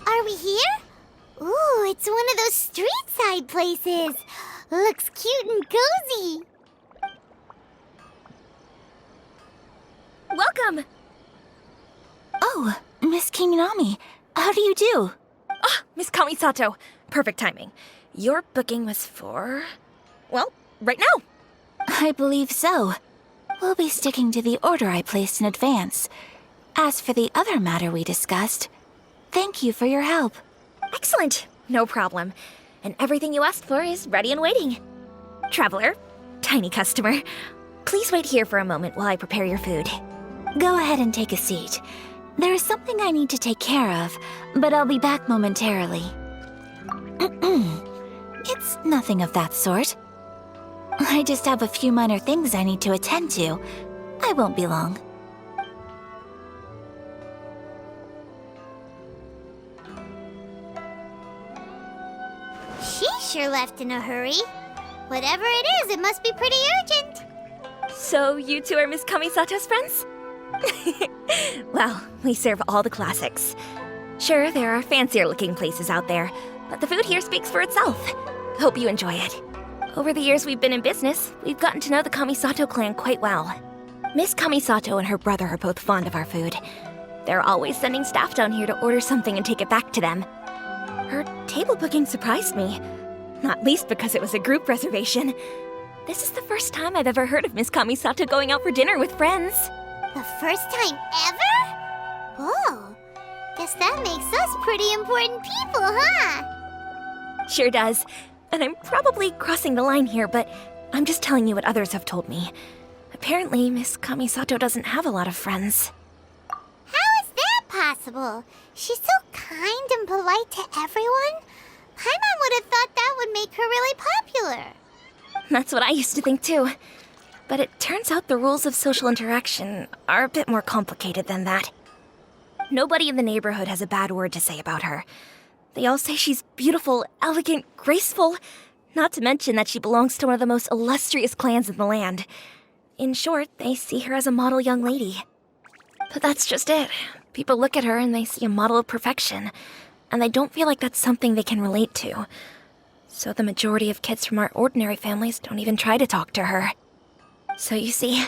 Are we here? Ooh, it's one of those street-side places. Looks cute and cozy. Welcome! Oh, Miss Kiminami, how do you do? Ah, Miss Kamisato. Perfect timing. Your booking was for... well, right now. I believe so. We'll be sticking to the order I placed in advance. As for the other matter we discussed, thank you for your help. Excellent. No problem. And everything you asked for is ready and waiting. Traveler, tiny customer, please wait here for a moment while I prepare your food. Go ahead and take a seat. There is something I need to take care of, but I'll be back momentarily. It's nothing of that sort. I just have a few minor things I need to attend to. I won't be long. She sure left in a hurry. Whatever it is, it must be pretty urgent. So you two are Miss Kamisato's friends? Well, we serve all the classics. Sure, there are fancier-looking places out there, but the food here speaks for itself. Hope you enjoy it. Over the years we've been in business, we've gotten to know the Kamisato clan quite well. Miss Kamisato and her brother are both fond of our food. They're always sending staff down here to order something and take it back to them. Her table booking surprised me, not least because it was a group reservation. This is the first time I've ever heard of Miss Kamisato going out for dinner with friends. The first time ever? Oh, guess that makes us pretty important people, huh? Sure does. And I'm probably crossing the line here, but I'm just telling you what others have told me. Apparently, Miss Kamisato doesn't have a lot of friends. How is that possible? She's so kind and polite to everyone. Paimon would have thought that would make her really popular. That's what I used to think too. But it turns out the rules of social interaction are a bit more complicated than that. Nobody in the neighborhood has a bad word to say about her. They all say she's beautiful, elegant, graceful, not to mention that she belongs to one of the most illustrious clans in the land. In short, they see her as a model young lady. But that's just it. People look at her and they see a model of perfection, and they don't feel like that's something they can relate to. So the majority of kids from our ordinary families don't even try to talk to her. So you see,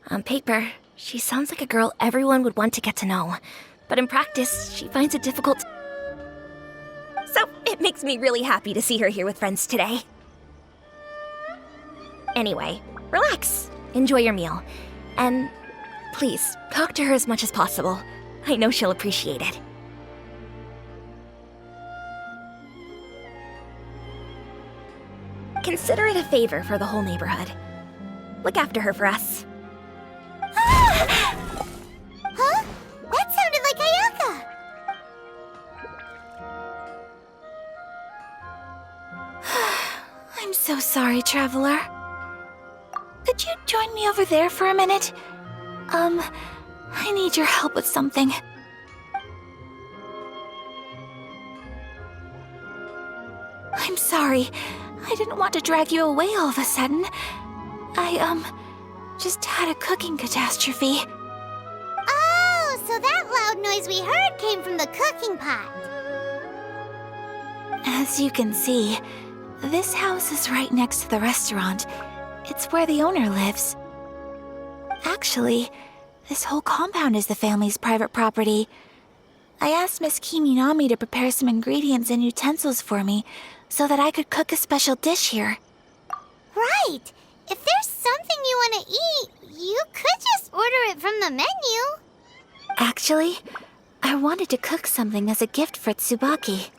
on paper, she sounds like a girl everyone would want to get to know. But in practice, she finds it difficult. So it makes me really happy to see her here with friends today. Anyway, relax. Enjoy your meal. And please, talk to her as much as possible. I know she'll appreciate it. Consider it a favor for the whole neighborhood. Look after her for us. Ah! Huh? That sounded like Ayaka! I'm so sorry, Traveler. Could you join me over there for a minute? I need your help with something. I'm sorry. I didn't want to drag you away all of a sudden. I just had a cooking catastrophe. Oh, so that loud noise we heard came from the cooking pot. As you can see, this house is right next to the restaurant. It's where the owner lives. Actually, this whole compound is the family's private property. I asked Miss Kiminami to prepare some ingredients and utensils for me so that I could cook a special dish here. Right. If there's something you want to eat, you could just order it from the menu. Actually, I wanted to cook something as a gift for Tsubaki.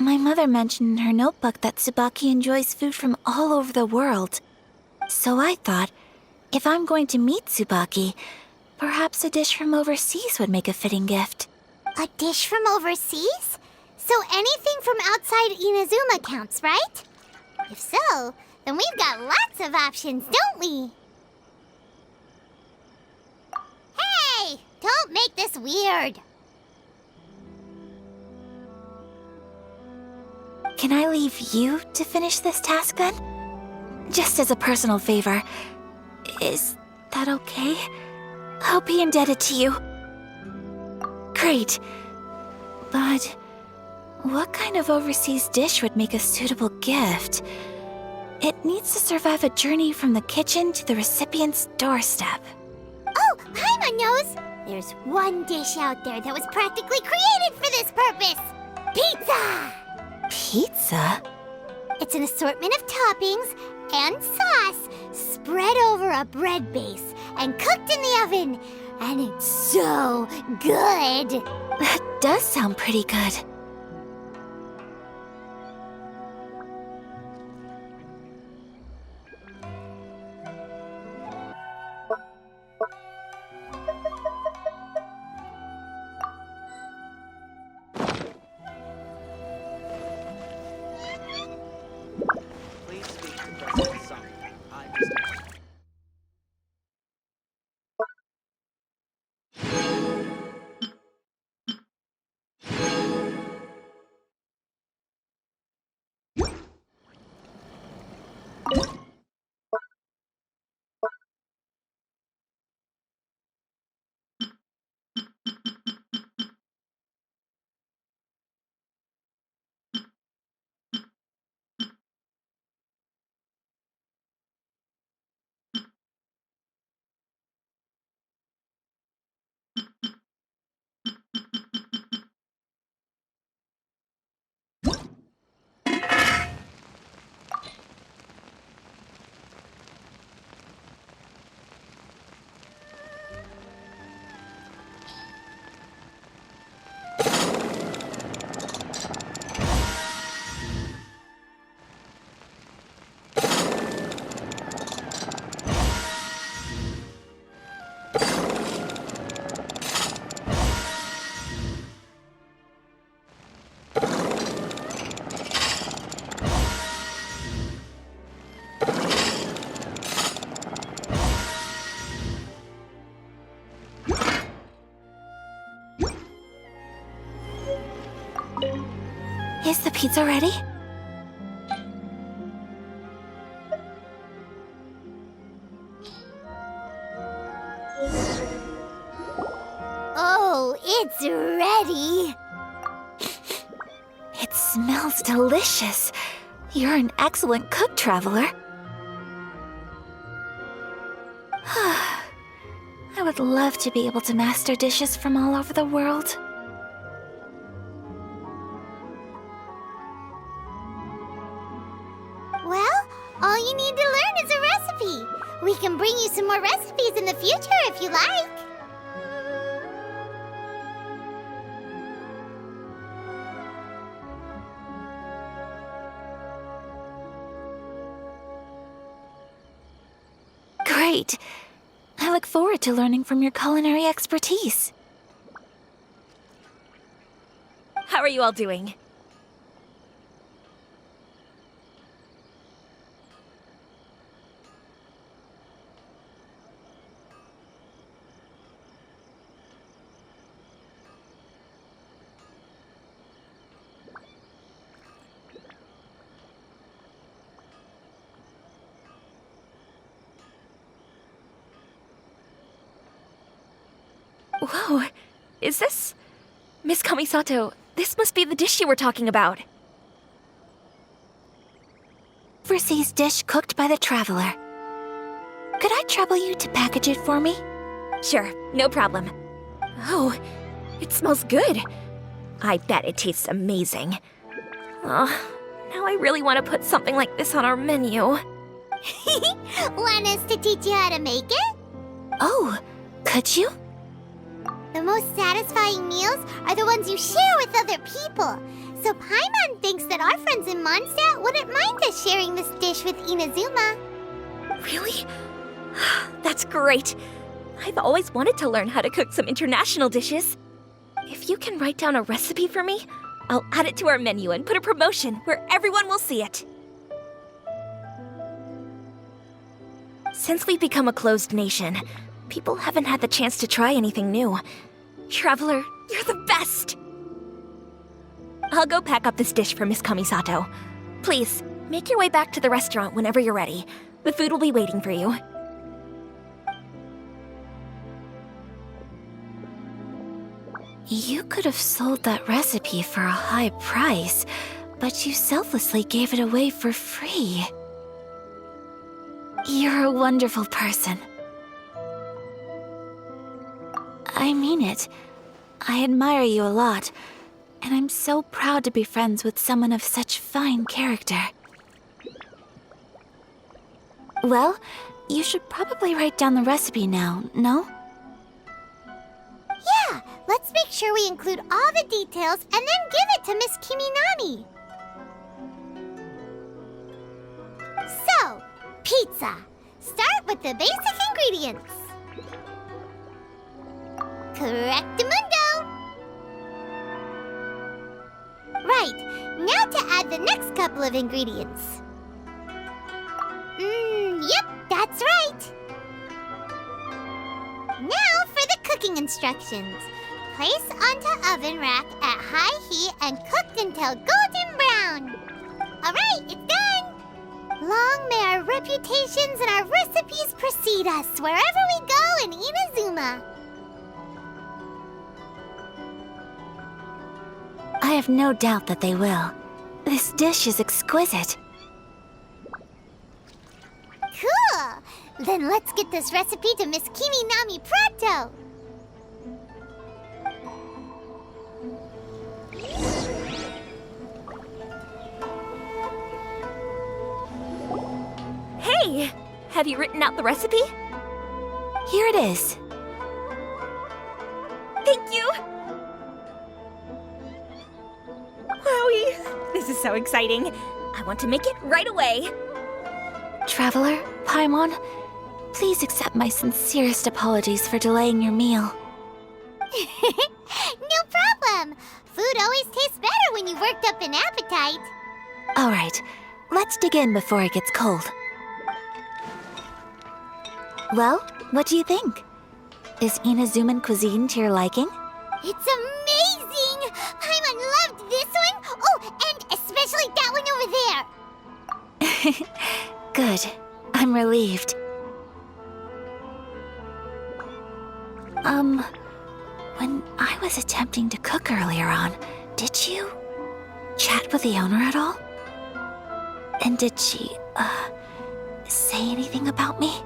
My mother mentioned in her notebook that Tsubaki enjoys food from all over the world. So I thought, if I'm going to meet Tsubaki, perhaps a dish from overseas would make a fitting gift. A dish from overseas? So anything from outside Inazuma counts, right? If so, then we've got lots of options, don't we? Hey! Don't make this weird! Can I leave you to finish this task then? Just as a personal favor. Is that okay? I'll be indebted to you. Great. But what kind of overseas dish would make a suitable gift? It needs to survive a journey from the kitchen to the recipient's doorstep. Oh, Paimon knows! There's one dish out there that was practically created for this purpose! Pizza! Pizza? It's an assortment of toppings and sauce spread over a bread base and cooked in the oven. And it's so good! That does sound pretty good. Please speak to President Sung. I must. Is the pizza ready? Oh, it's ready! It smells delicious. You're an excellent cook, traveler. I would love to be able to master dishes from all over the world. Well, all you need to learn is a recipe. We can bring you some more recipes in the future if you like. Great. I look forward to learning from your culinary expertise. How are you all doing? Whoa, is this... Miss Kamisato, this must be the dish you were talking about. Overseas dish cooked by the traveler. Could I trouble you to package it for me? Sure, no problem. Oh, it smells good. I bet it tastes amazing. Oh, now I really want to put something like this on our menu. Want us to teach you how to make it? Oh, could you? The most satisfying meals are the ones you share with other people. So Paimon thinks that our friends in Mondstadt wouldn't mind us sharing this dish with Inazuma. Really? That's great. I've always wanted to learn how to cook some international dishes. If you can write down a recipe for me, I'll add it to our menu and put a promotion where everyone will see it. Since we've become a closed nation, people haven't had the chance to try anything new. Traveler, you're the best! I'll go pack up this dish for Miss Kamisato. Please, make your way back to the restaurant whenever you're ready. The food will be waiting for you. You could have sold that recipe for a high price, but you selflessly gave it away for free. You're a wonderful person. I mean it. I admire you a lot, and I'm so proud to be friends with someone of such fine character. Well, you should probably write down the recipe now, no? Yeah, let's make sure we include all the details and then give it to Miss Kiminami. So, pizza. Start with the basic ingredients. Correctamundo. Right, now to add the next couple of ingredients. Yep, that's right. Now for the cooking instructions. Place onto oven rack at high heat and cooked until golden brown. Alright, it's done! Long may our reputations and our recipes precede us wherever we go in Inazuma. I have no doubt that they will. This dish is exquisite. Cool! Then let's get this recipe to Miss Kiminami pronto! Hey! Have you written out the recipe? Here it is. Thank you! Wowie! This is so exciting. I want to make it right away. Traveler, Paimon, please accept my sincerest apologies for delaying your meal. No problem! Food always tastes better when you've worked up an appetite. All right, let's dig in before it gets cold. Well, what do you think? Is Inazuman cuisine to your liking? It's amazing! Paimon loved this one! Oh, and especially that one over there! Good. I'm relieved. When I was attempting to cook earlier on, did you chat with the owner at all? And did she, say anything about me?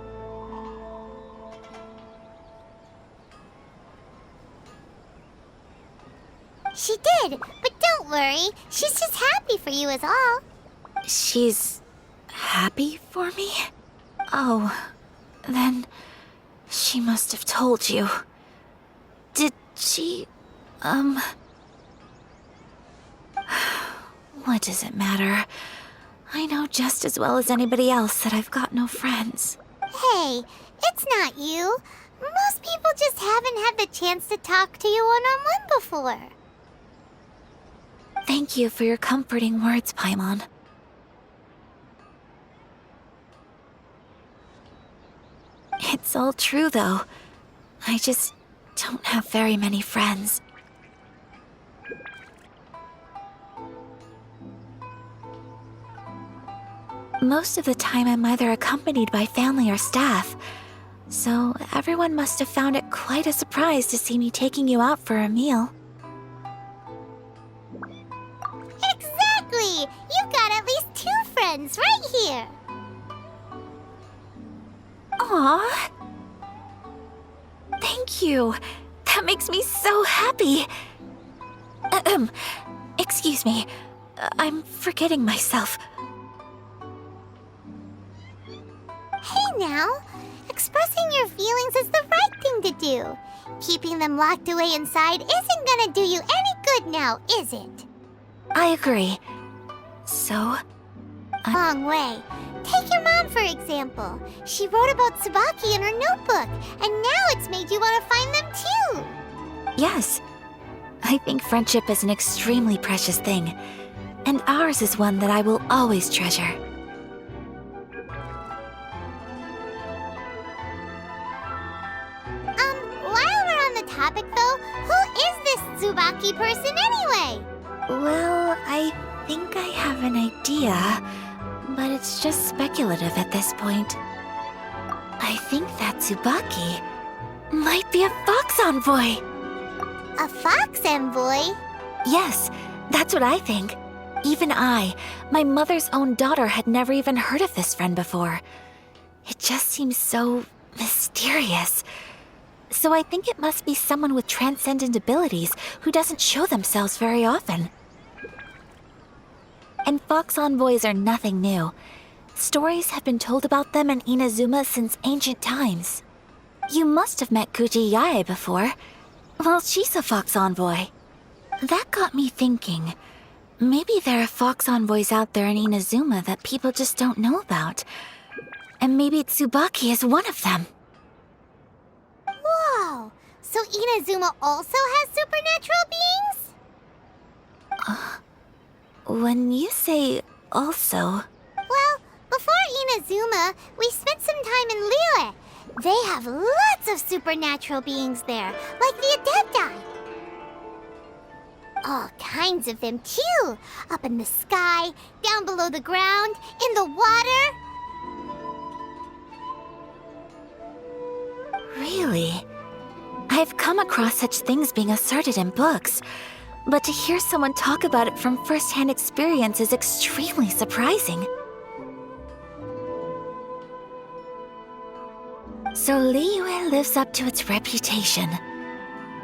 She did, but don't worry. She's just happy for you is all. She's happy for me? Oh, then she must have told you. Did she, What does it matter? I know just as well as anybody else that I've got no friends. Hey, it's not you. Most people just haven't had the chance to talk to you one-on-one before. Thank you for your comforting words, Paimon. It's all true, though. I just don't have very many friends. Most of the time, I'm either accompanied by family or staff, so everyone must have found it quite a surprise to see me taking you out for a meal. Exactly! You've got at least 2 friends right here. Aww. Thank you. That makes me so happy. Excuse me. I'm forgetting myself. Hey now, expressing your feelings is the right thing to do. Keeping them locked away inside isn't gonna do you any good now, is it? I agree. So, Wrong way. Take your mom, for example. She wrote about Tsubaki in her notebook, and now it's made you want to find them too. yes. I think friendship is an extremely precious thing, and ours is one that I will always treasure. While we're on the topic though, who is this Tsubaki person anyway? Well, I think I have an idea, but it's just speculative at this point. I think that Tsubaki might be a fox envoy. A fox envoy? Yes, that's what I think. Even I, my mother's own daughter, had never even heard of this friend before. It just seems so mysterious. So I think it must be someone with transcendent abilities who doesn't show themselves very often. And fox envoys are nothing new. Stories have been told about them in Inazuma since ancient times. You must have met Kuji Yae before. Well, she's a fox envoy. That got me thinking. Maybe there are fox envoys out there in Inazuma that people just don't know about. And maybe Tsubaki is one of them. Whoa! So Inazuma also has supernatural beings? When you say also... Well, before Inazuma, we spent some time in Liyue. They have lots of supernatural beings there, like the Adepti. All kinds of them, too. Up in the sky, down below the ground, in the water. Really? I've come across such things being asserted in books, but to hear someone talk about it from first-hand experience is extremely surprising. So Liyue lives up to its reputation.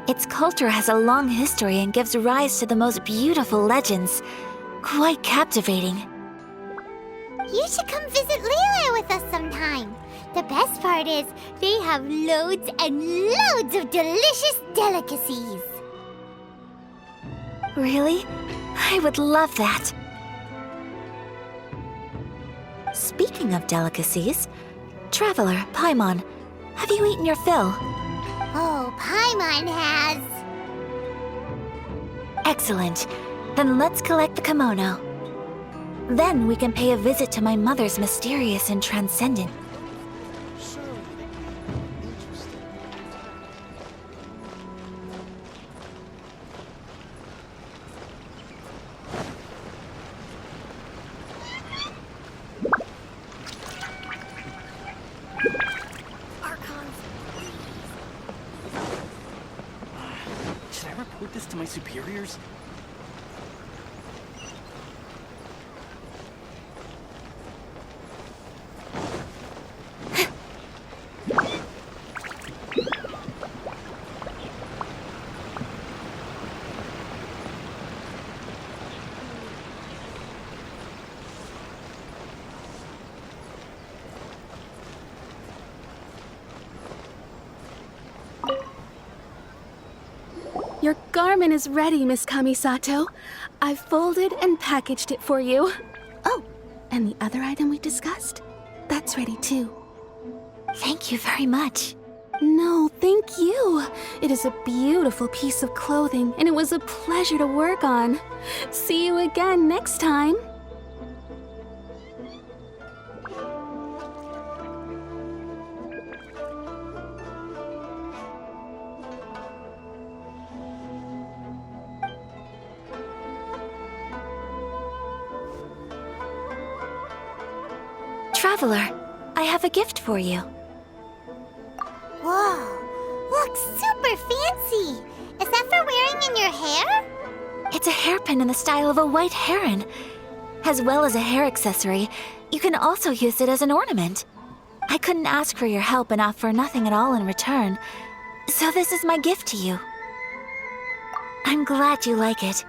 Its culture has a long history and gives rise to the most beautiful legends. Quite captivating. You should come visit Liyue with us sometime. The best part is, they have loads and loads of delicious delicacies. Really? I would love that. Speaking of delicacies, Traveler, Paimon, have you eaten your fill? Oh, Paimon has. Excellent. Then let's collect the kimono. Then we can pay a visit to my mother's mysterious and transcendent. Should I report this to my superiors? Your garment is ready, Miss Kamisato. I've folded and packaged it for you. Oh, and the other item we discussed? That's ready too. Thank you very much. No, thank you. It is a beautiful piece of clothing, and it was a pleasure to work on. See you again next time. Traveler, I have a gift for you. Whoa, looks super fancy. Is that for wearing in your hair? It's a hairpin in the style of a white heron. As well as a hair accessory, you can also use it as an ornament. I couldn't ask for your help and offer nothing at all in return, so this is my gift to you. I'm glad you like it.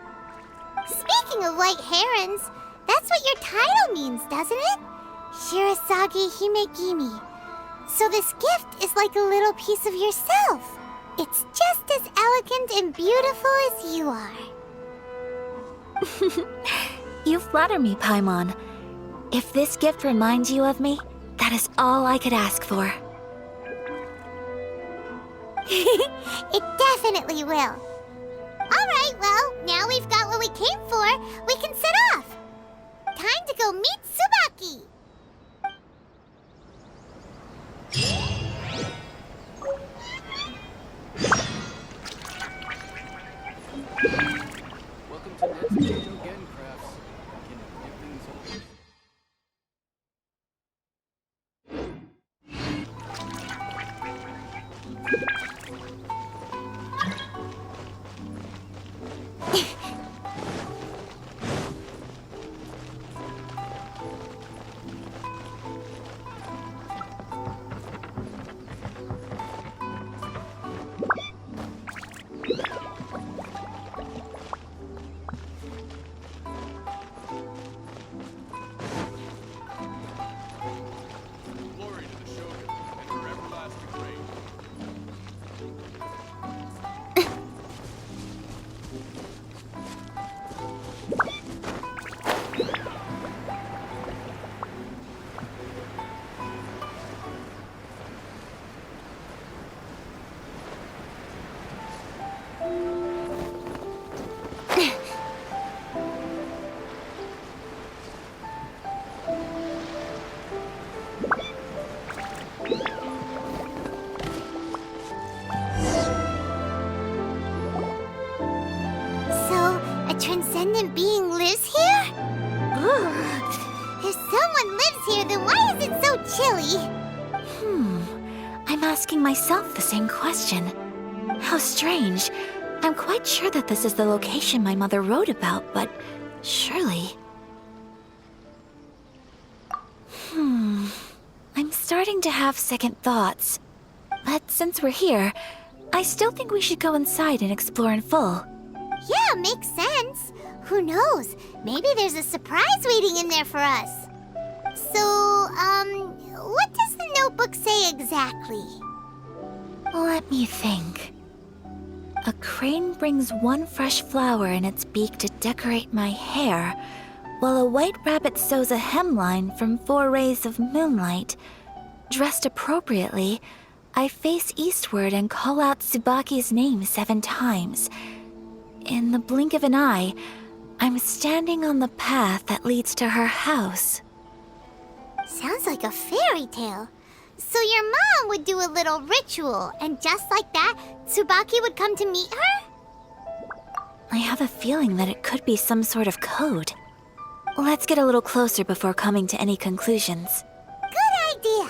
Speaking of white herons, that's what your title means, doesn't it? Shirasagi Himegimi. So this gift is like a little piece of yourself. It's just as elegant and beautiful as you are. You flatter me, Paimon. If this gift reminds you of me, that is all I could ask for. It definitely will. Alright, well, now we've got what we came for, we can set off. Time to go meet Tsubaki. Welcome to Ned's Potato Gen Crafts. Can you give things over? Glory to the Shogun and her everlasting reign. So, a transcendent being lives here? If someone lives here, then why is it so chilly? I'm asking myself the same question. How strange. I'm quite sure that this is the location my mother wrote about, but surely... I'm starting to have second thoughts. But since we're here, I still think we should go inside and explore in full. Yeah, makes sense. Who knows? Maybe there's a surprise waiting in there for us. So, what does the notebook say exactly? Let me think. A crane brings one fresh flower in its beak to decorate my hair, while a white rabbit sews a hemline from 4 rays of moonlight. Dressed appropriately, I face eastward and call out Tsubaki's name 7 times. In the blink of an eye, I'm standing on the path that leads to her house. Sounds like a fairy tale. So your mom would do a little ritual, and just like that, Tsubaki would come to meet her? I have a feeling that it could be some sort of code. Let's get a little closer before coming to any conclusions. Good idea.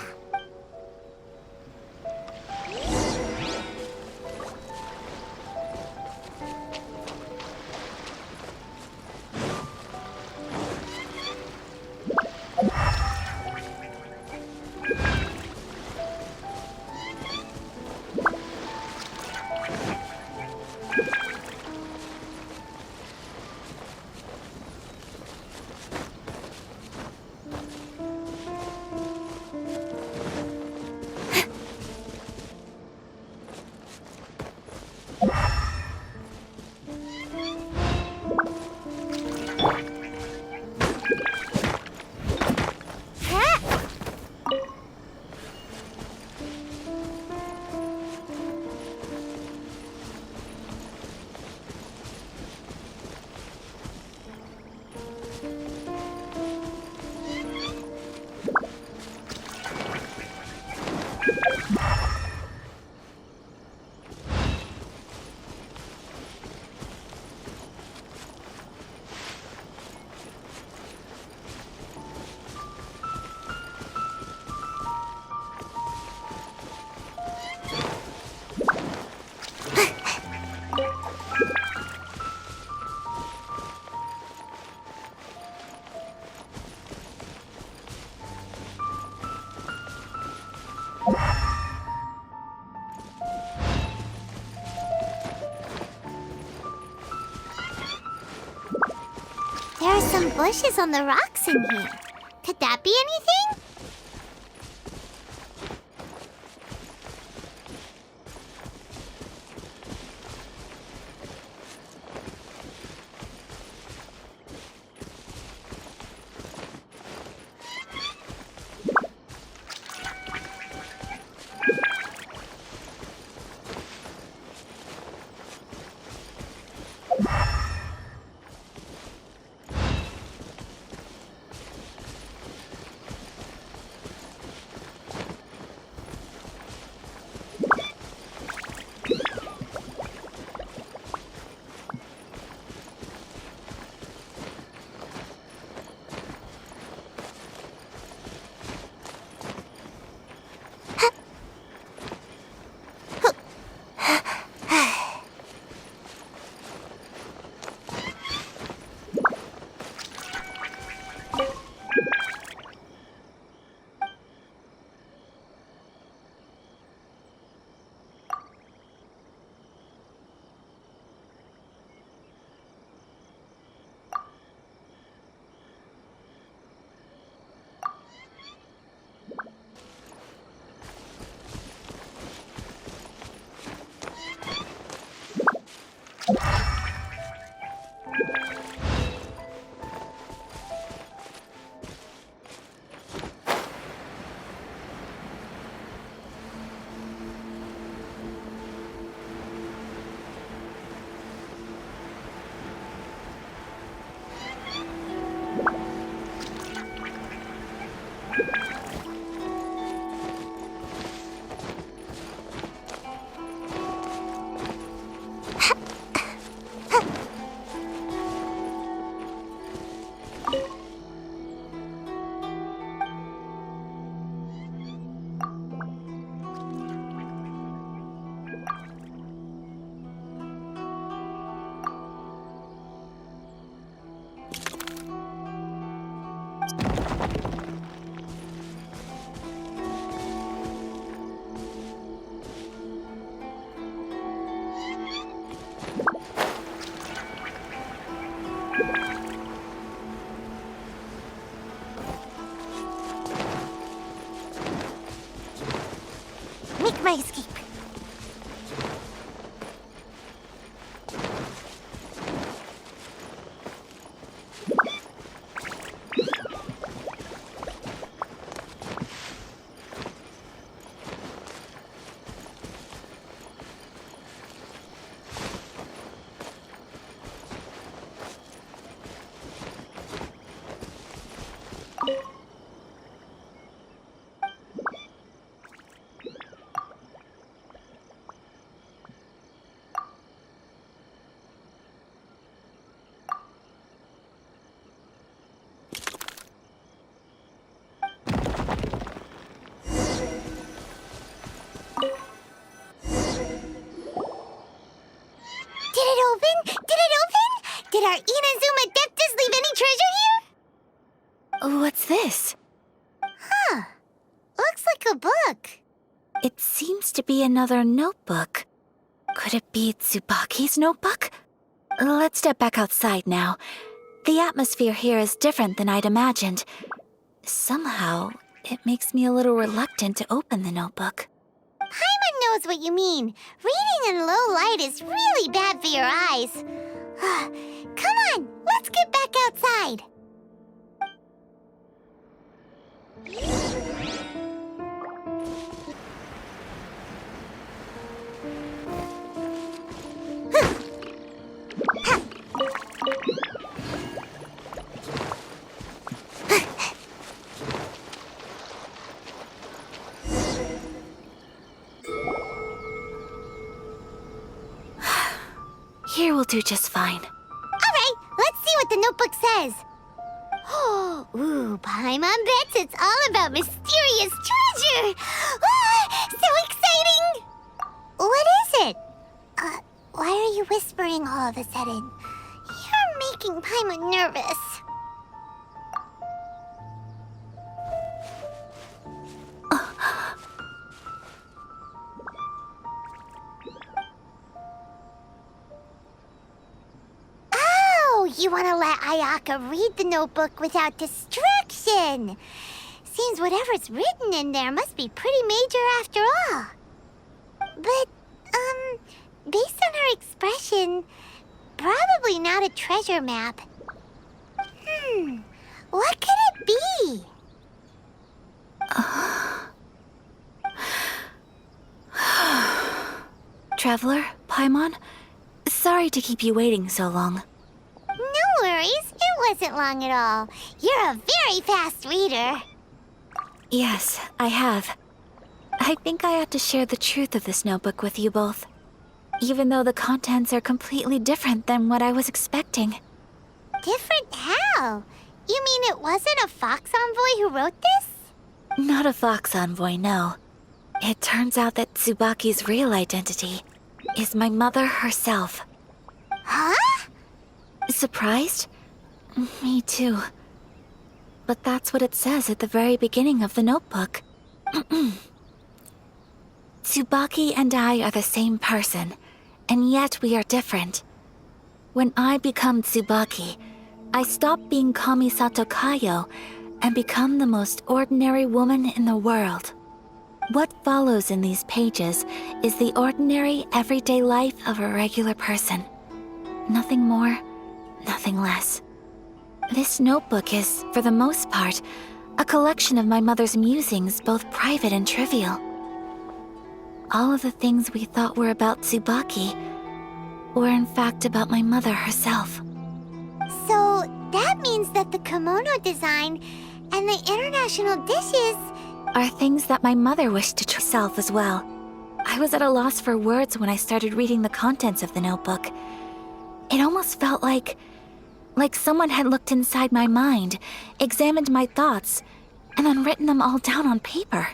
There are some bushes on the rocks in here. Could that be anything? Make my escape. Did it open? Did it open? Did our Inazuma Adeptus leave any treasure here? What's this? Huh. Looks like a book. It seems to be another notebook. Could it be Tsubaki's notebook? Let's step back outside now. The atmosphere here is different than I'd imagined. Somehow, it makes me a little reluctant to open the notebook. Paimon knows what you mean. Reading in low light is really bad for your eyes. Come on, let's get back outside. Here will do just fine. All right, let's see what the notebook says. Ooh, Paimon bets it's all about mysterious treasure. So exciting! What is it? Why are you whispering all of a sudden? You're making Paimon nervous. You want to let Ayaka read the notebook without distraction. Seems whatever's written in there must be pretty major after all. But, based on her expression, probably not a treasure map. What could it be? Traveler, Paimon, sorry to keep you waiting so long. No worries, it wasn't long at all. You're a very fast reader. Yes, I have. I think I ought to share the truth of this notebook with you both, even though the contents are completely different than what I was expecting. Different how? You mean it wasn't a Fox Envoy who wrote this? Not a Fox Envoy, no. It turns out that Tsubaki's real identity is my mother herself. Huh? Surprised? Me too. But that's what it says at the very beginning of the notebook. Tsubaki and I are the same person, and yet we are different. When I become Tsubaki, I stop being Kamisato Kayo and become the most ordinary woman in the world. What follows in these pages is the ordinary, everyday life of a regular person. Nothing more, nothing less. This notebook is, for the most part, a collection of my mother's musings, both private and trivial. All of the things we thought were about Tsubaki were in fact about my mother herself. So that means that the kimono design and the international dishes are things that my mother wished to herself as well. I was at a loss for words when I started reading the contents of the notebook. It almost felt like someone had looked inside my mind, examined my thoughts, and then written them all down on paper.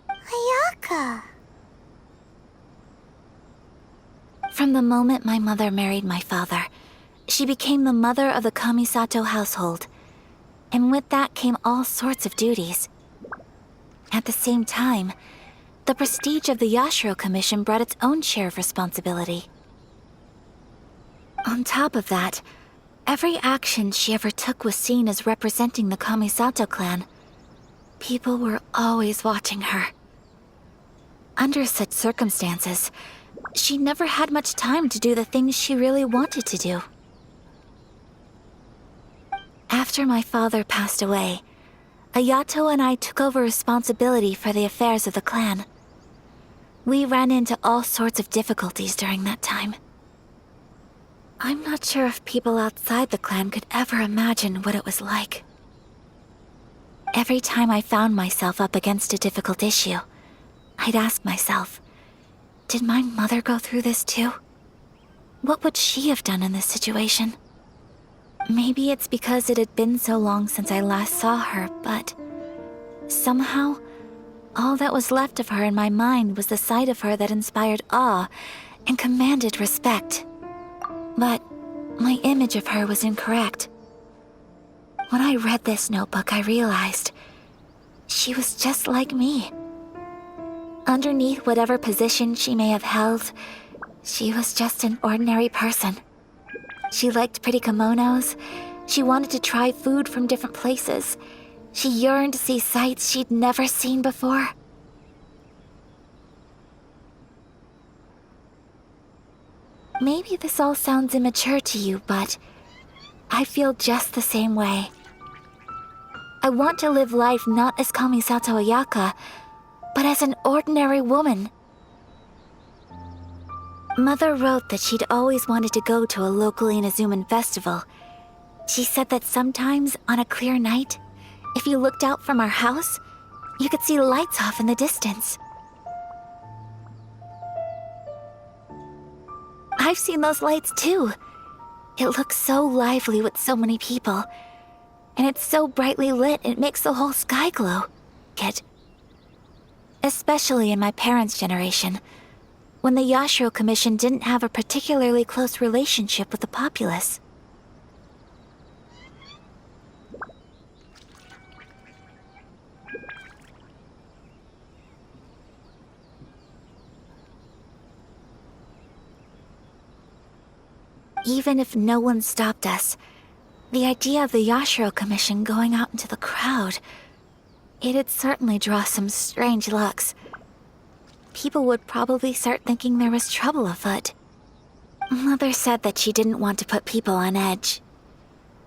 Ayaka. From the moment my mother married my father, she became the mother of the Kamisato household. And with that came all sorts of duties. At the same time, the prestige of the Yashiro Commission brought its own share of responsibility. On top of that, every action she ever took was seen as representing the Kamisato clan. People were always watching her. Under such circumstances, she never had much time to do the things she really wanted to do. After my father passed away, Ayato and I took over responsibility for the affairs of the clan. We ran into all sorts of difficulties during that time. I'm not sure if people outside the clan could ever imagine what it was like. Every time I found myself up against a difficult issue, I'd ask myself, did my mother go through this too? What would she have done in this situation? Maybe it's because it had been so long since I last saw her, but somehow, all that was left of her in my mind was the sight of her that inspired awe and commanded respect. But my image of her was incorrect. When I read this notebook, I realized she was just like me. Underneath whatever position she may have held, she was just an ordinary person. She liked pretty kimonos. She wanted to try food from different places. She yearned to see sights she'd never seen before. Maybe this all sounds immature to you, but I feel just the same way. I want to live life not as Kamisato Ayaka, but as an ordinary woman. Mother wrote that she'd always wanted to go to a local Inazuman festival. She said that sometimes, on a clear night, if you looked out from our house, you could see lights off in the distance. I've seen those lights too. It looks so lively with so many people. And it's so brightly lit, it makes the whole sky glow. Especially in my parents' generation, when the Yashiro Commission didn't have a particularly close relationship with the populace. Even if no one stopped us, the idea of the Yashiro Commission going out into the crowd, it'd certainly draw some strange looks. People would probably start thinking there was trouble afoot. Mother said that she didn't want to put people on edge.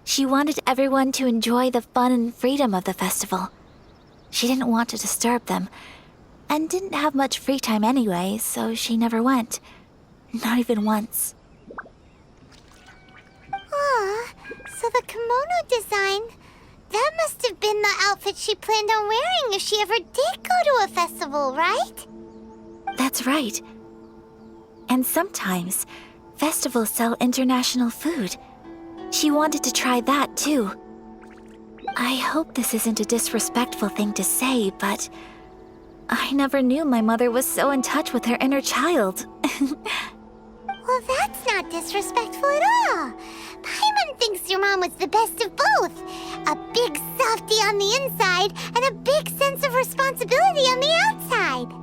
She wanted everyone to enjoy the fun and freedom of the festival. She didn't want to disturb them, and didn't have much free time anyway, so she never went. Not even once. Aw, so the kimono design, that must have been the outfit she planned on wearing if she ever did go to a festival, right? That's right. And sometimes, festivals sell international food. She wanted to try that too. I hope this isn't a disrespectful thing to say, but I never knew my mother was so in touch with her inner child. Well, that's not disrespectful at all. Paimon thinks your mom was the best of both. A big softie on the inside and a big sense of responsibility on the outside.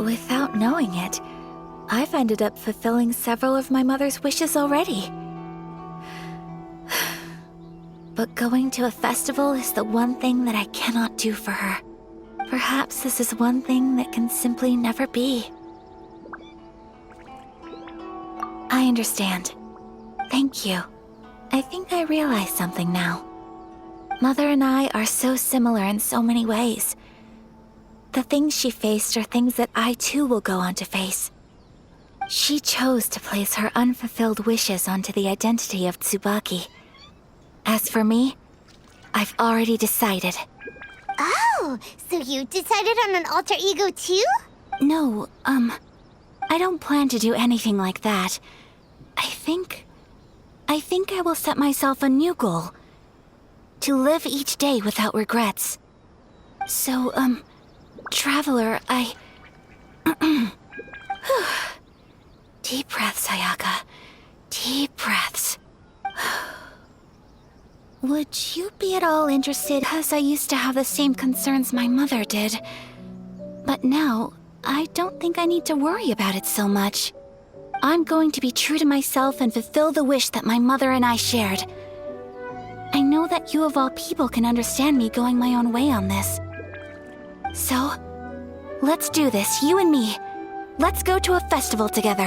Without knowing it, I've ended up fulfilling several of my mother's wishes already. But going to a festival is the one thing that I cannot do for her. Perhaps this is one thing that can simply never be. I understand. Thank you. I think I realize something now. Mother and I are so similar in so many ways. The things she faced are things that I too will go on to face. She chose to place her unfulfilled wishes onto the identity of Tsubaki. As for me, I've already decided. Oh, so you decided on an alter ego too? No, I don't plan to do anything like that. I think I will set myself a new goal. To live each day without regrets. So, Traveler, Deep breaths, Ayaka. Deep breaths. Would you be at all interested, as I used to have the same concerns my mother did. But now, I don't think I need to worry about it so much. I'm going to be true to myself and fulfill the wish that my mother and I shared. I know that you of all people can understand me going my own way on this. So, let's do this, you and me. Let's go to a festival together.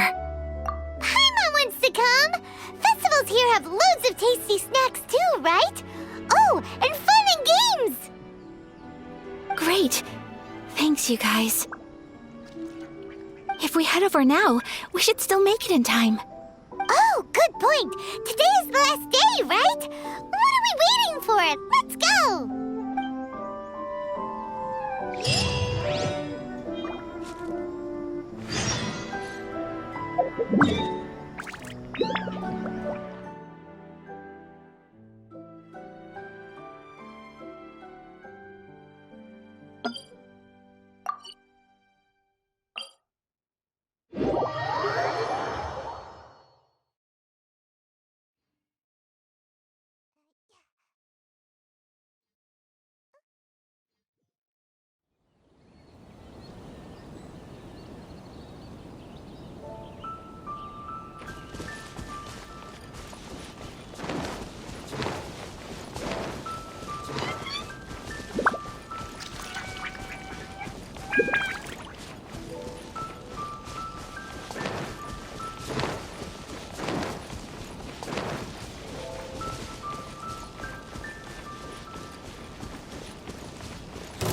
Paimon wants to come! Festivals here have loads of tasty snacks too, right? Oh, and fun and games! Great. Thanks, you guys. If we head over now, we should still make it in time. Oh, good point! Today is the last day, right? What are we waiting for? Let's go!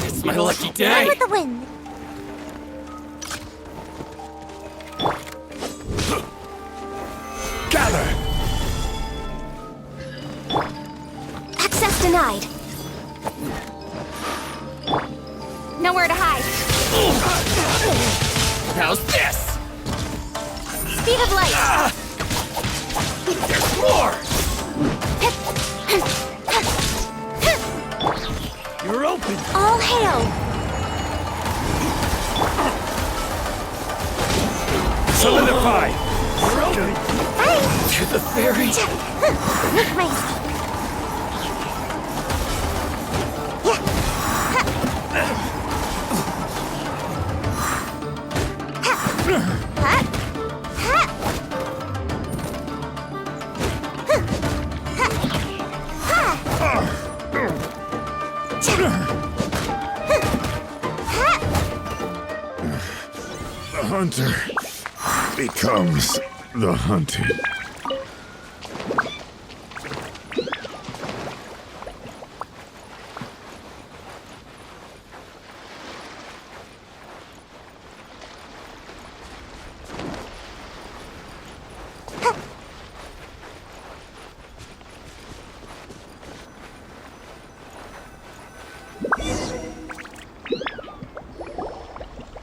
It's my lucky Run day! with the wind! Gather! Access denied. Nowhere to hide. How's this? Speed of light. There's more! You're open! All hail. Solidify! You're open! To the fairy! Race! The hunter becomes the hunted.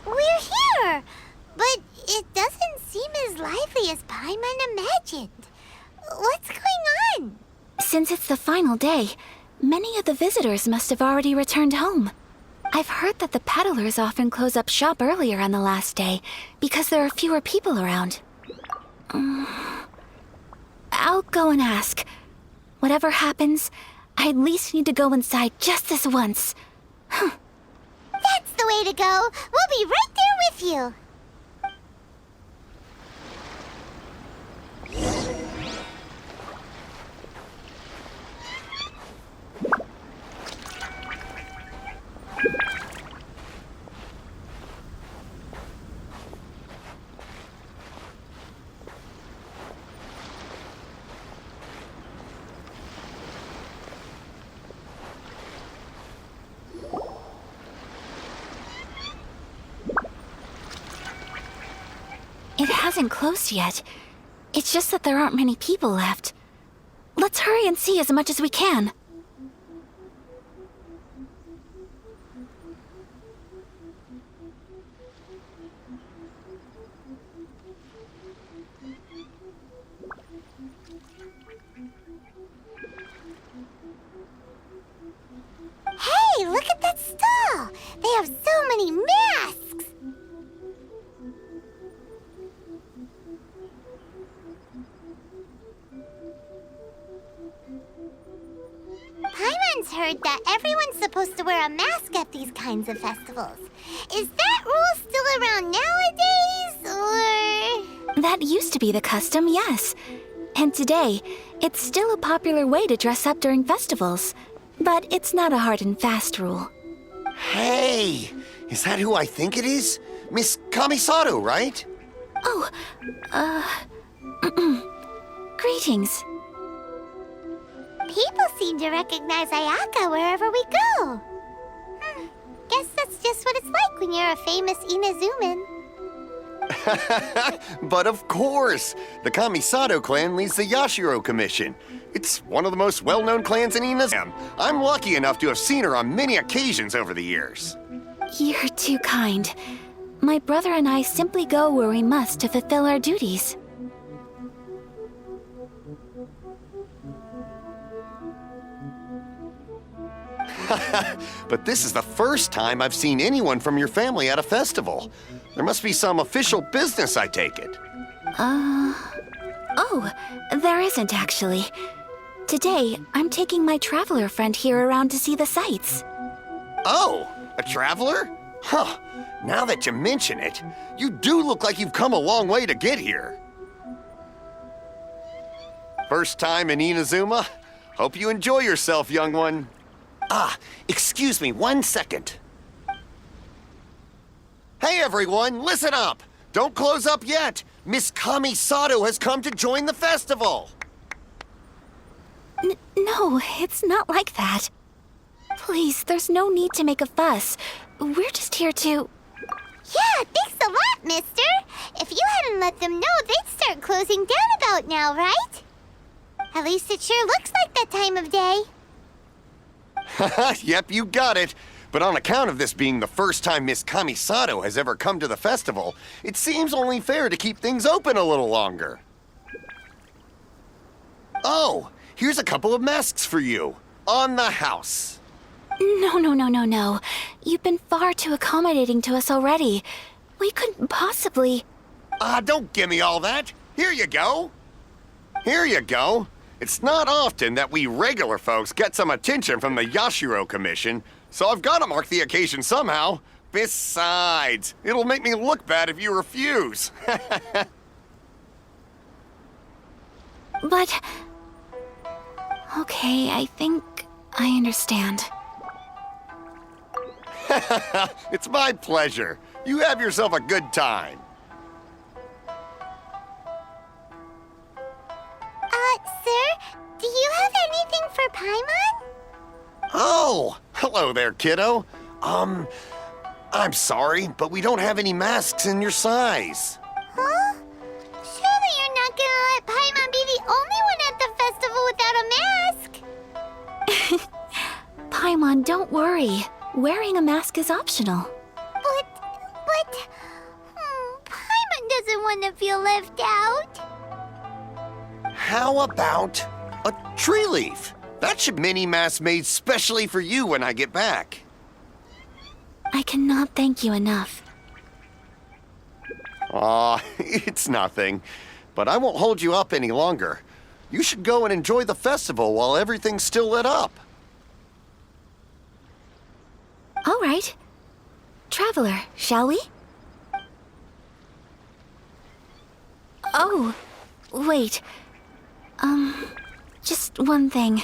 We're here! But it doesn't seem as lively as Paimon imagined. What's going on? Since it's the final day, many of the visitors must have already returned home. I've heard that the peddlers often close up shop earlier on the last day because there are fewer people around. I'll go and ask. Whatever happens, I at least need to go inside just this once. That's the way to go! We'll be right there with you! It hasn't closed yet. It's just that there aren't many people left. Let's hurry and see as much as we can. Hey, look at that stall! They have so many masks! Paimon's heard that everyone's supposed to wear a mask at these kinds of festivals. Is that rule still around nowadays, or...? That used to be the custom, yes. And today, it's still a popular way to dress up during festivals. But it's not a hard and fast rule. Hey! Is that who I think it is? Miss Kamisato, right? Oh, greetings. People seem to recognize Ayaka wherever we go. Guess that's just what it's like when you're a famous Inazuman. But of course! The Kamisato clan leads the Yashiro Commission. It's one of the most well-known clans in Inazuma. I'm lucky enough to have seen her on many occasions over the years. You're too kind. My brother and I simply go where we must to fulfill our duties. But this is the first time I've seen anyone from your family at a festival. There must be some official business, I take it. Oh, there isn't actually. Today, I'm taking my traveler friend here around to see the sights. Oh, a traveler? Huh. Now that you mention it, you do look like you've come a long way to get here. First time in Inazuma? Hope you enjoy yourself, young one. Ah, excuse me 1 second. Hey everyone, listen up! Don't close up yet! Miss Kamisato has come to join the festival! No, it's not like that. Please, there's no need to make a fuss. We're just here to... Yeah, thanks a lot, mister. If you hadn't let them know, they'd start closing down about now, right? At least it sure looks like that time of day. Yep, you got it. But on account of this being the first time Miss Kamisato has ever come to the festival, it seems only fair to keep things open a little longer. Oh, here's a couple of masks for you. On the house. No. You've been far too accommodating to us already. We couldn't possibly... Don't give me all that. Here you go. Here you go. It's not often that we regular folks get some attention from the Yashiro Commission, so I've got to mark the occasion somehow. Besides, it'll make me look bad if you refuse. But... Okay, I think I understand. It's my pleasure. You have yourself a good time. Sir, do you have anything for Paimon? Oh, hello there, kiddo. I'm sorry, but we don't have any masks in your size. Huh? Surely you're not gonna let Paimon be the only one at the festival without a mask? Paimon, don't worry. Wearing a mask is optional. But... Paimon doesn't want to feel left out. How about a tree leaf? That should mini mask made specially for you when I get back. I cannot thank you enough. Aw, it's nothing. But I won't hold you up any longer. You should go and enjoy the festival while everything's still lit up. All right. Traveler, shall we? Oh, wait. Just one thing.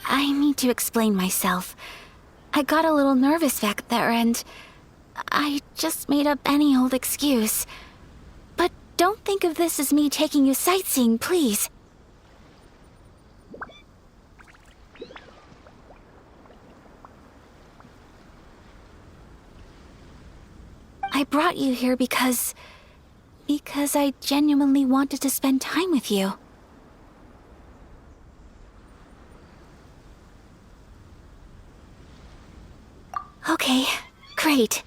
I need to explain myself. I got a little nervous back there and I just made up any old excuse. But don't think of this as me taking you sightseeing, please. I brought you here because I genuinely wanted to spend time with you. Okay, great.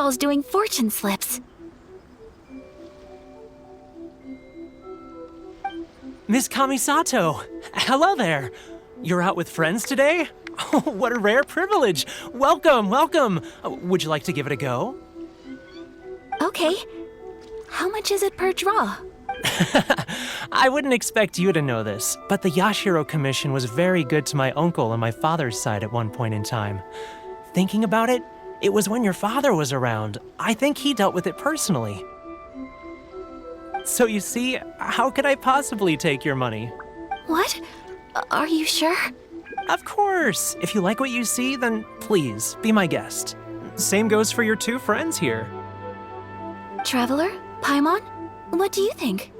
stalls doing fortune slips. Miss Kamisato! Hello there! You're out with friends today? Oh, what a rare privilege! Welcome, welcome! Would you like to give it a go? Okay. How much is it per draw? I wouldn't expect you to know this, but the Yashiro Commission was very good to my uncle on my father's side at one point in time. Thinking about it, it was when your father was around. I think he dealt with it personally. So you see, how could I possibly take your money? What? Are you sure? Of course! If you like what you see, then please, be my guest. Same goes for your two friends here. Traveler? Paimon? What do you think?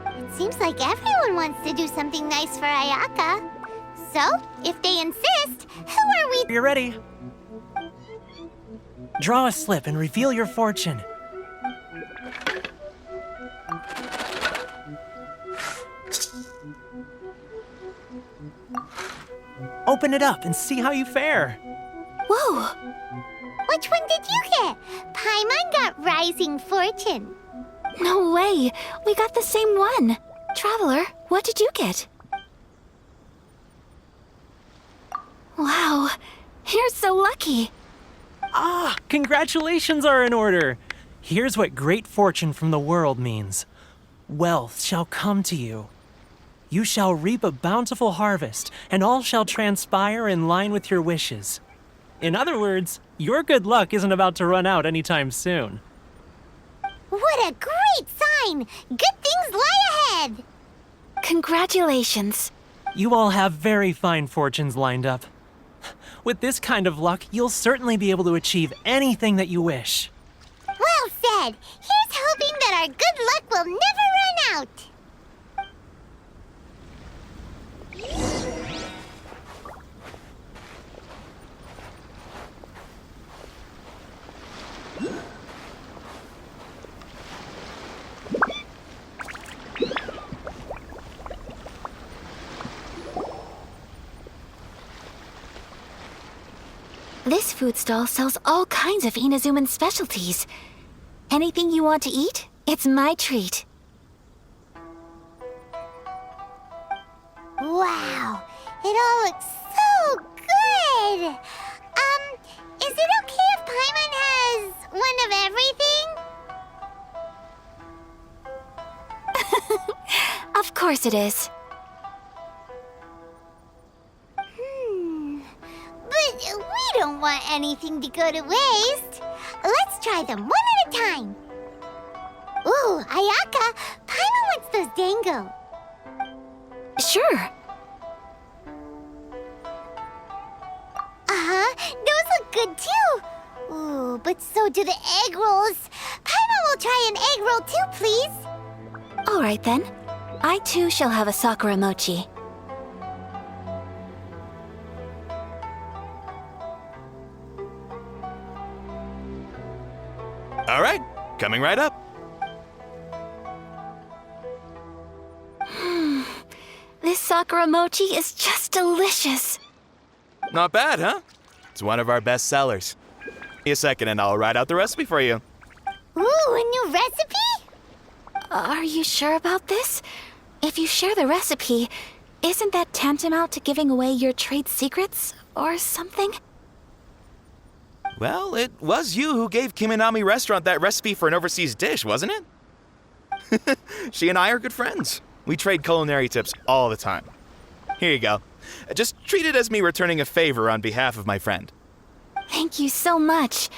It seems like everyone wants to do something nice for Ayaka. So, if they insist, who are we? You're ready. Draw a slip and reveal your fortune. Open it up and see how you fare. Whoa! Which one did you get? Paimon got Rising Fortune. No way! We got the same one! Traveler, what did you get? Wow, you're so lucky! Ah, congratulations are in order. Here's what great fortune from the world means. Wealth shall come to you. You shall reap a bountiful harvest, and all shall transpire in line with your wishes. In other words, your good luck isn't about to run out anytime soon. What a great sign! Good things lie ahead! Congratulations. You all have very fine fortunes lined up. With this kind of luck, you'll certainly be able to achieve anything that you wish. Well said! Here's hoping that our good luck will never run out! This food stall sells all kinds of Inazuman specialties. Anything you want to eat, it's my treat. Wow! It all looks so good! Is it okay if Paimon has one of everything? Of course it is. But we don't want anything to go to waste. Let's try them one at a time. Ooh, Ayaka, Paimon wants those dango. Sure. Those look good too. Ooh, but so do the egg rolls. Paimon will try an egg roll too, please. All right then. I too shall have a sakura mochi. All right, coming right up. This sakura mochi is just delicious. Not bad, huh? It's one of our best sellers. Give me a second and I'll write out the recipe for you. Ooh, a new recipe? Are you sure about this? If you share the recipe, isn't that tantamount to giving away your trade secrets or something? Well, it was you who gave Kiminami Restaurant that recipe for an overseas dish, wasn't it? She and I are good friends. We trade culinary tips all the time. Here you go. Just treat it as me returning a favor on behalf of my friend. Thank you so much.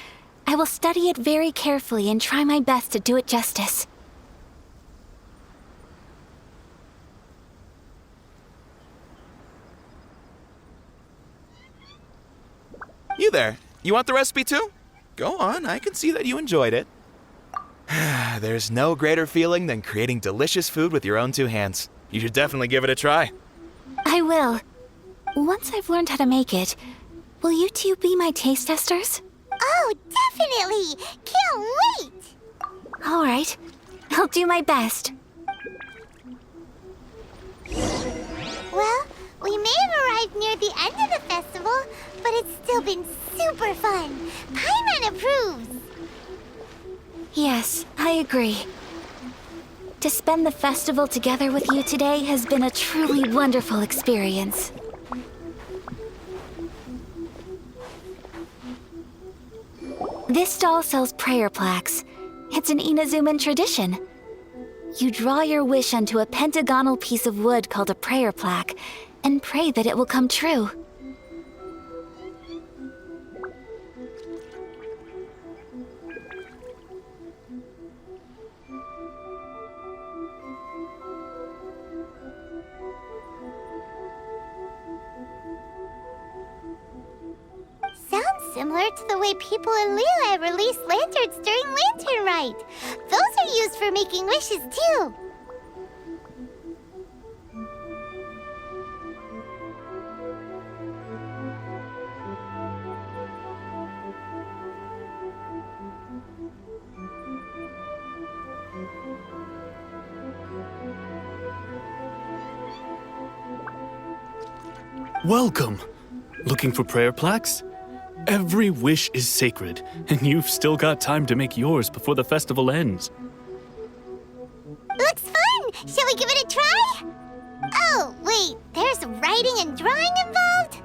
I will study it very carefully and try my best to do it justice. You there. You want the recipe too? Go on, I can see that you enjoyed it. There's no greater feeling than creating delicious food with your own two hands. You should definitely give it a try. I will. Once I've learned how to make it, will you two be my taste testers? Oh, definitely! Can't wait! All right. I'll do my best. Well, we may have arrived arrived near the end of the festival, but it's still been super fun. Paimon approves. Yes, I agree. To spend the festival together with you today has been a truly wonderful experience. This stall sells prayer plaques. It's an Inazuman tradition. You draw your wish onto a pentagonal piece of wood called a prayer plaque and pray that it will come true. Sounds similar to the way people in Liyue release lanterns during Lantern Rite. Those are used for making wishes too. Welcome! Looking for prayer plaques? Every wish is sacred, and you've still got time to make yours before the festival ends. Looks fun! Shall we give it a try? Oh, wait, there's writing and drawing involved?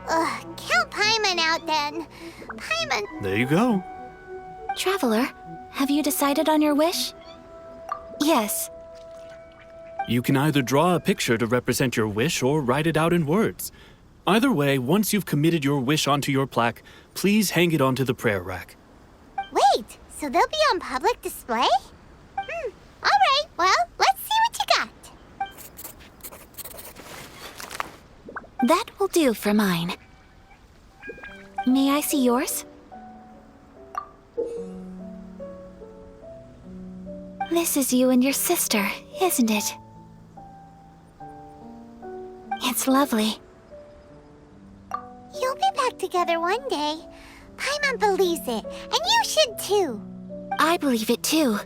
Ugh, count Paimon out then. Paimon... There you go. Traveler, have you decided on your wish? Yes. You can either draw a picture to represent your wish or write it out in words. Either way, once you've committed your wish onto your plaque, please hang it onto the prayer rack. Wait, so they'll be on public display? Alright, well, let's see what you got. That will do for mine. May I see yours? This is you and your sister, isn't it? It's lovely. You'll be back together one day. Paimon believes it, and you should too. I believe it too.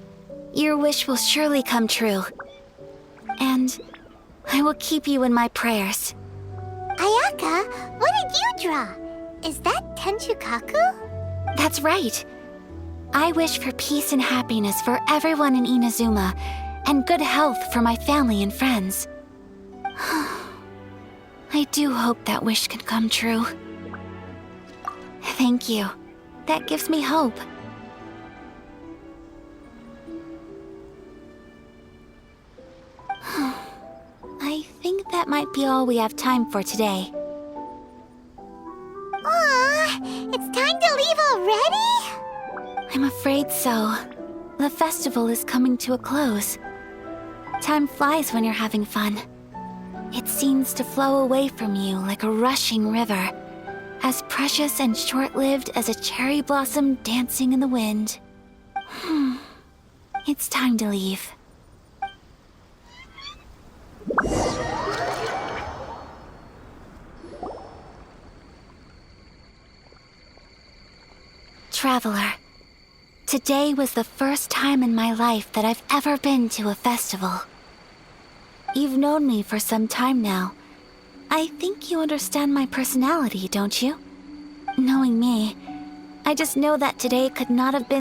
Your wish will surely come true. And I will keep you in my prayers. Ayaka, what did you draw? Is that Tenchukaku? That's right. I wish for peace and happiness for everyone in Inazuma, and good health for my family and friends. I do hope that wish can come true. Thank you. That gives me hope. I think that might be all we have time for today. Aw, it's time to leave already? I'm afraid so. The festival is coming to a close. Time flies when you're having fun. It seems to flow away from you like a rushing river, as precious and short-lived as a cherry blossom dancing in the wind. It's time to leave. Traveler, today was the first time in my life that I've ever been to a festival. You've known me for some time now. I think you understand my personality, don't you? Knowing me, I just know that today could not have been